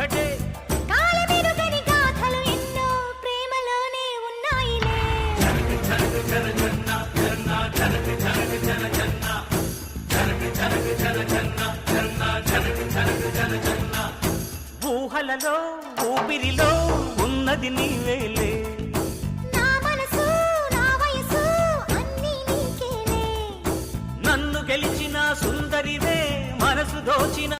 ఒక్కటే కాలమెరుగని గాథలు ఎన్నో ప్రేమలోనే ఉన్నాయిలే. ఊహలలో ఊపిరిలో ఉన్నది నీవేలే. నా మనసు నా వయసు అన్నీ నీకేలే. నన్ను గెలిచిన సుందరివే మనసు దోచిన